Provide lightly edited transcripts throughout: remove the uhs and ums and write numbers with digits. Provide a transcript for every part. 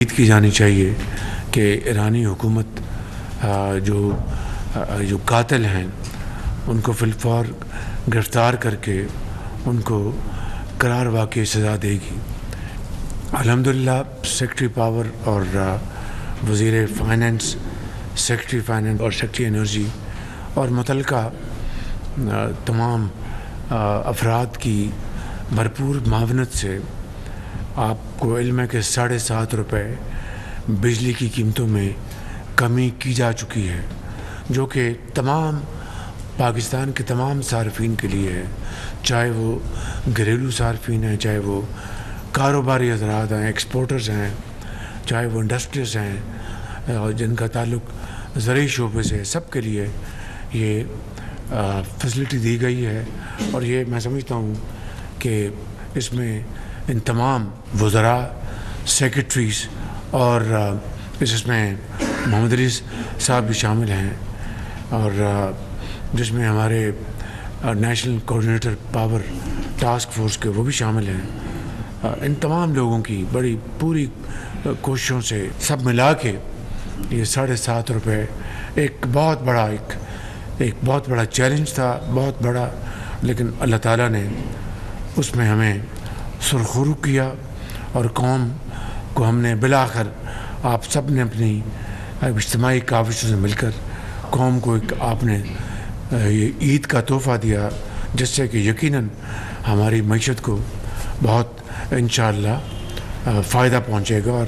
امید کی جانی چاہیے کہ ایرانی حکومت جو قاتل ہیں ان کو فی الفور گرفتار کر کے ان کو قرار واقعی سزا دے گی۔ الحمدللہ سیکرٹری پاور اور وزیر فائنانس، سیکرٹری فائنانس اور سیکرٹری انرجی اور متعلقہ تمام افراد کی بھرپور معاونت سے آپ کو علم ہے کہ 7.5 روپے بجلی کی قیمتوں میں کمی کی جا چکی ہے، جو کہ تمام پاکستان کے تمام صارفین کے لیے ہے، چاہے وہ گھریلو صارفین ہیں، چاہے وہ کاروباری حضرات ہیں، ایکسپورٹرز ہیں، چاہے وہ انڈسٹریز ہیں اور جن کا تعلق زرعی شعبے سے ہے، سب کے لیے یہ فیسلٹی دی گئی ہے۔ اور یہ میں سمجھتا ہوں کہ اس میں ان تمام وزراء، سیکرٹریز اور اس میں محمد علی صاحب بھی شامل ہیں، اور جس میں ہمارے national coordinator power task force کے وہ بھی شامل ہیں۔ ان تمام لوگوں کی بڑی پوری کوششوں سے سب ملا کے یہ 7.5 روپے ایک بہت بڑا چیلنج تھا، بہت بڑا، لیکن اللہ تعالیٰ نے اس میں ہمیں سرخرو کیا اور قوم کو ہم نے بالآخر آپ سب نے اپنی اجتماعی کاوشوں سے مل کر قوم کو ایک آپ نے یہ عید کا تحفہ دیا، جس سے کہ یقیناً ہماری معیشت کو بہت انشاءاللہ فائدہ پہنچے گا۔ اور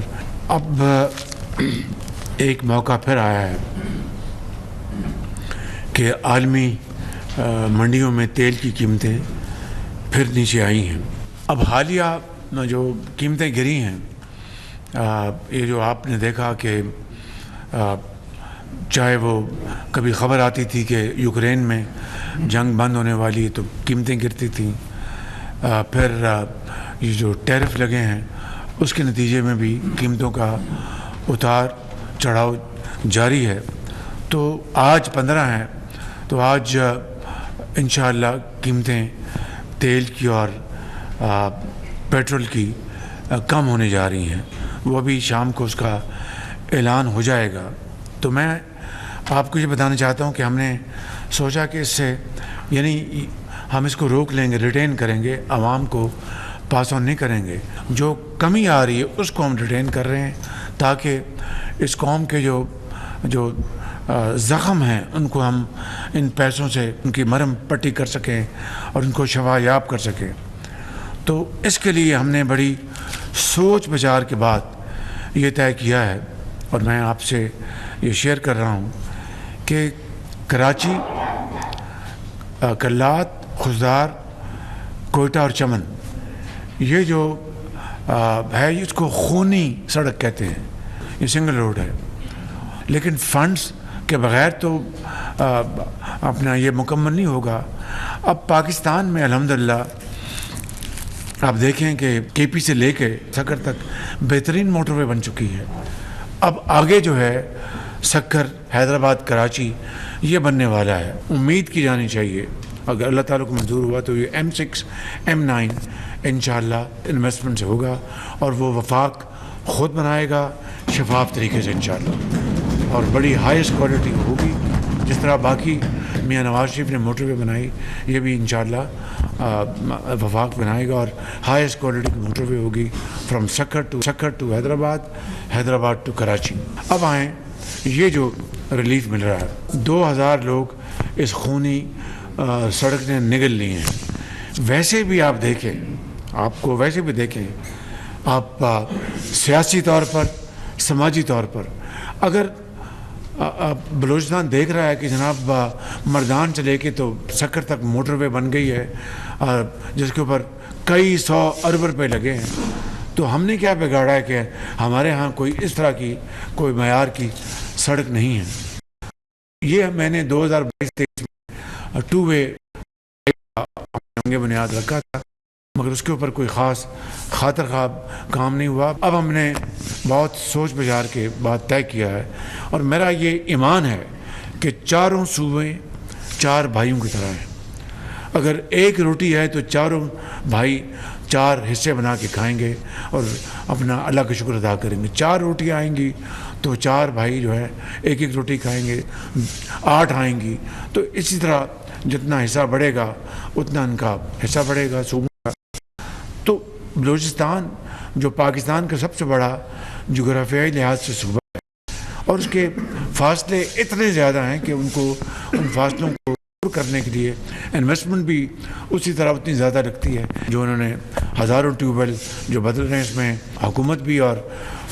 اب ایک موقع پھر آیا ہے کہ عالمی منڈیوں میں تیل کی قیمتیں پھر نیچے آئی ہیں۔ اب حالیہ جو قیمتیں گری ہیں، یہ جو آپ نے دیکھا کہ چاہے وہ کبھی خبر آتی تھی کہ یوکرین میں جنگ بند ہونے والی ہے تو قیمتیں گرتی تھیں، پھر یہ جو ٹیرف لگے ہیں اس کے نتیجے میں بھی قیمتوں کا اتار چڑھاؤ جاری ہے۔ تو آج 15 ہیں، تو آج انشاءاللہ قیمتیں تیل کی اور پیٹرول کی کم ہونے جا رہی ہیں، وہ ابھی شام کو اس کا اعلان ہو جائے گا۔ تو میں آپ کو یہ بتانا چاہتا ہوں کہ ہم نے سوچا کہ اس سے یعنی ہم اس کو روک لیں گے، ریٹین کریں گے، عوام کو پاس آن نہیں کریں گے۔ جو کمی آ رہی ہے اس کو ہم ریٹین کر رہے ہیں تاکہ اس قوم کے جو زخم ہیں ان کو ہم ان پیسوں سے ان کی مرہم پٹی کر سکیں اور ان کو شفا یاب کر سکیں۔ تو اس کے لیے ہم نے بڑی سوچ بچار کے بعد یہ طے کیا ہے، اور میں آپ سے یہ شیئر کر رہا ہوں کہ کراچی، کلات، خضدار، کوئٹہ اور چمن، یہ جو ہے اس کو خونی سڑک کہتے ہیں، یہ سنگل روڈ ہے، لیکن فنڈز کے بغیر تو اپنا یہ مکمل نہیں ہوگا۔ اب پاکستان میں الحمدللہ آپ دیکھیں کہ کے پی سے لے کے سکر تک بہترین موٹر وے بن چکی ہے۔ اب آگے جو ہے سکر، حیدرآباد، کراچی یہ بننے والا ہے۔ امید کی جانی چاہیے اگر اللہ تعالیٰ کو منظور ہوا تو یہ M6 M9 انشاءاللہ انویسٹمنٹ سے ہوگا، اور وہ وفاق خود بنائے گا شفاف طریقے سے انشاءاللہ، اور بڑی ہائیسٹ کوالٹی ہوگی۔ جس طرح باقی میاں نواز شریف نے موٹر وے بنائی، یہ بھی انشاءاللہ وفاق بنائے گا اور ہائیسٹ کوالٹی کی موٹر وے ہوگی from Sukkur to Hyderabad to Karachi. اب آئیں، یہ جو ریلیف مل رہا ہے، 2000 لوگ اس خونی سڑک نے نگل لی ہیں۔ ویسے بھی آپ دیکھیں، آپ کو ویسے بھی دیکھیں، آپ سیاسی طور پر، سماجی طور پر، اگر بلوچستان دیکھ رہا ہے کہ جناب مردان سے لے کے تو سکر تک موٹر وے بن گئی ہے، جس کے اوپر کئی 100 ارب روپے لگے ہیں، تو ہم نے کیا بگاڑا ہے کہ ہمارے ہاں کوئی اس طرح کی کوئی معیار کی سڑک نہیں ہے۔ یہ میں نے 2022-23 میں 2 وے بنیاد رکھا تھا، مگر اس کے اوپر کوئی خاص خاطر خواب کام نہیں ہوا۔ اب ہم نے بہت سوچ بچار کے بعد طے کیا ہے، اور میرا یہ ایمان ہے کہ چاروں صوبے 4 بھائیوں کی طرح ہیں۔ اگر ایک روٹی ہے تو چاروں بھائی 4 حصے بنا کے کھائیں گے اور اپنا اللہ کا شکر ادا کریں گے. 4 روٹیاں آئیں گی تو 4 بھائی جو ہے ایک ایک روٹی کھائیں گے. 8 آئیں گی تو اسی طرح جتنا حصہ بڑھے گا اتنا ان کا حصہ بڑھے گا صوبوں کا. تو بلوچستان جو پاکستان کا سب سے بڑا جغرافیائی لحاظ سے صوبہ ہے اور اس کے فاصلے اتنے زیادہ ہیں کہ ان فاصلوں کو کرنے کے لیے انویسٹمنٹ بھی اسی طرح اتنی زیادہ لگتی ہے. جو انہوں نے ہزاروں ٹیوب ویل جو بدل رہے ہیں اس میں حکومت بھی اور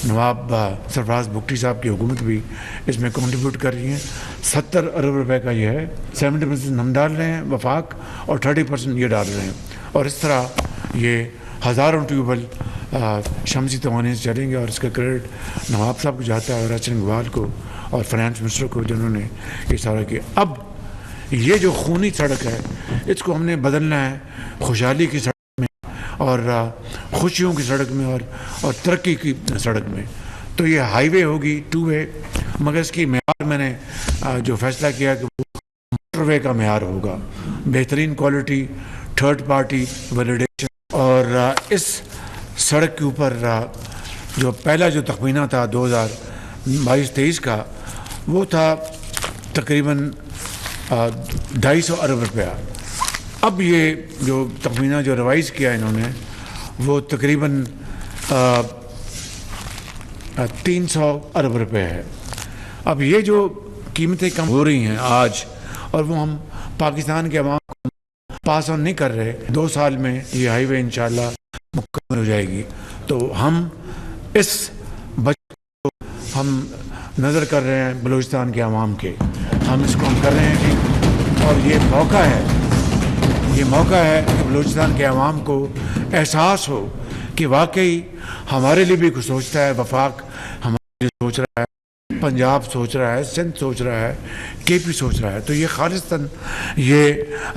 نواب سرفراز بگٹی صاحب کی حکومت بھی اس میں کنٹریبیوٹ کر رہی ہیں. 70 ارب روپے کا یہ ہے. 70% ہم ڈال رہے ہیں وفاق اور 30% یہ ڈال رہے ہیں اور اس طرح یہ ہزاروں ٹیوب ویل شمسی توانائی سے چلیں گے اور اس کا کریڈٹ نواب صاحب کو جاتا ہے اور ارشد اقبال کو اور فائنانس منسٹر کو جنہوں نے یہ سارا کیا. اب یہ جو خونی سڑک ہے اس کو ہم نے بدلنا ہے خوشحالی کی سڑک میں اور خوشیوں کی سڑک میں اور ترقی کی سڑک میں. تو یہ ہائی وے ہوگی 2 وے مگر اس کی معیار میں نے جو فیصلہ کیا کہ وہ موٹر وے کا معیار ہوگا. بہترین کوالٹی 3rd پارٹی ویلیڈیشن اور اس سڑک کے اوپر جو پہلا جو تخمینہ تھا 2022-23 کا وہ تھا تقریباً 250 ارب روپیہ. اب یہ جو تخمینہ جو ریوائز کیا انہوں نے وہ تقریباً 300 ارب روپے ہے. اب یہ جو قیمتیں کم ہو رہی ہیں آج اور وہ ہم پاکستان کے عوام کو پاس آن نہیں کر رہے. 2 سال میں یہ ہائی وے انشاءاللہ مکمل ہو جائے گی. تو ہم اس بجٹ کو ہم نظر کر رہے ہیں بلوچستان کے عوام کے. ہم اس کو ہم کر رہے ہیں کہ اور یہ موقع ہے کہ بلوچستان کے عوام کو احساس ہو کہ واقعی ہمارے لیے بھی کچھ سوچتا ہے. وفاق ہمارے لیے سوچ رہا ہے, پنجاب سوچ رہا ہے, سندھ سوچ رہا ہے, KP سوچ رہا ہے. تو یہ خالصتاً یہ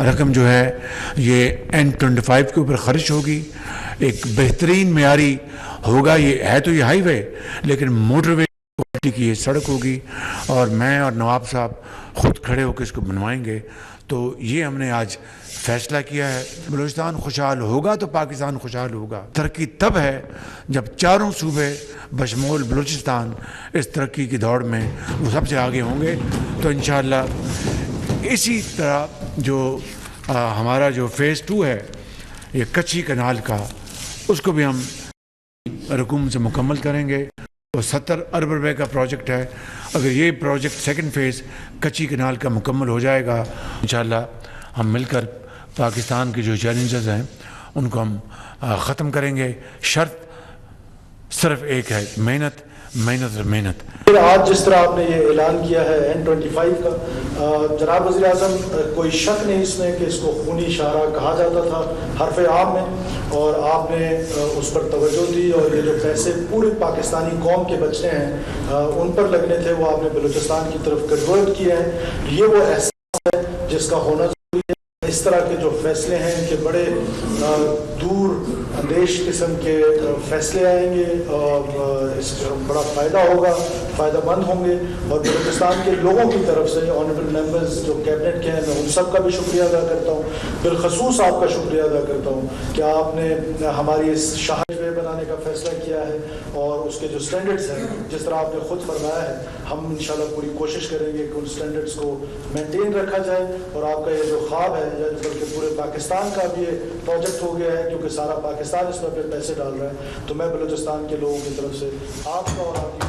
رقم جو ہے یہ N25 کے اوپر خرچ ہوگی. ایک بہترین معیاری ہوگا. یہ ہے تو یہ ہائی وے لیکن موٹر وے کی یہ سڑک ہوگی اور میں اور نواب صاحب خود کھڑے ہو کے اس کو بنوائیں گے. تو یہ ہم نے آج فیصلہ کیا ہے. بلوچستان خوشحال ہوگا تو پاکستان خوشحال ہوگا. ترقی تب ہے جب چاروں صوبے بشمول بلوچستان اس ترقی کی دوڑ میں وہ سب سے آگے ہوں گے. تو انشاءاللہ اسی طرح جو ہمارا جو فیز 2 ہے یہ کچھی کنال کا اس کو بھی ہم رقوم سے مکمل کریں گے. وہ 70 ارب روپے کا پروجیکٹ ہے. اگر یہ پروجیکٹ 2nd فیز کچی کنال کا مکمل ہو جائے گا انشاءاللہ ہم مل کر پاکستان کے جو چیلنجز ہیں ان کو ہم ختم کریں گے. شرط صرف ایک ہے, محنت محنت اور محنت. آج جس طرح آپ نے یہ اعلان کیا ہے N25 کا, جناب وزیر اعظم کوئی شک نہیں اس میں کہ اس کو خونی اشارہ کہا جاتا تھا حرف عام میں اور آپ نے اس پر توجہ دی اور یہ جو پیسے پورے پاکستانی قوم کے بچنے ہیں ان پر لگنے تھے وہ آپ نے بلوچستان کی طرف کنورٹ کیے ہیں. یہ وہ احساس ہے جس کا ہونا ضروری ہے. اس طرح کے جو فیصلے ہیں کہ بڑے دور اندیش قسم کے فیصلے آئیں گے اور اس کا بڑا فائدہ ہوگا, فائدہ مند ہوں گے. اور بلوچستان کے لوگوں کی طرف سے آنریبل ممبرز جو کیبنٹ کے ہیں میں ان سب کا بھی شکریہ ادا کرتا ہوں. بالخصوص آپ کا شکریہ ادا کرتا ہوں کہ آپ نے ہماری اس شاہراہ وے بنانے کا فیصلہ کیا ہے اور اس کے جو سٹینڈرڈز ہیں جس طرح آپ نے خود فرمایا ہے ہم انشاءاللہ پوری کوشش کریں گے کہ ان سٹینڈرڈز کو مینٹین رکھا جائے. اور آپ کا یہ جو خواب ہے بلکہ پورے پاکستان کا بھی یہ پروجیکٹ ہو گیا ہے کیونکہ سارا پاکستان اس میں پیسے ڈال رہا ہے. تو میں بلوچستان کے لوگوں کی طرف سے آپ کا اور آپ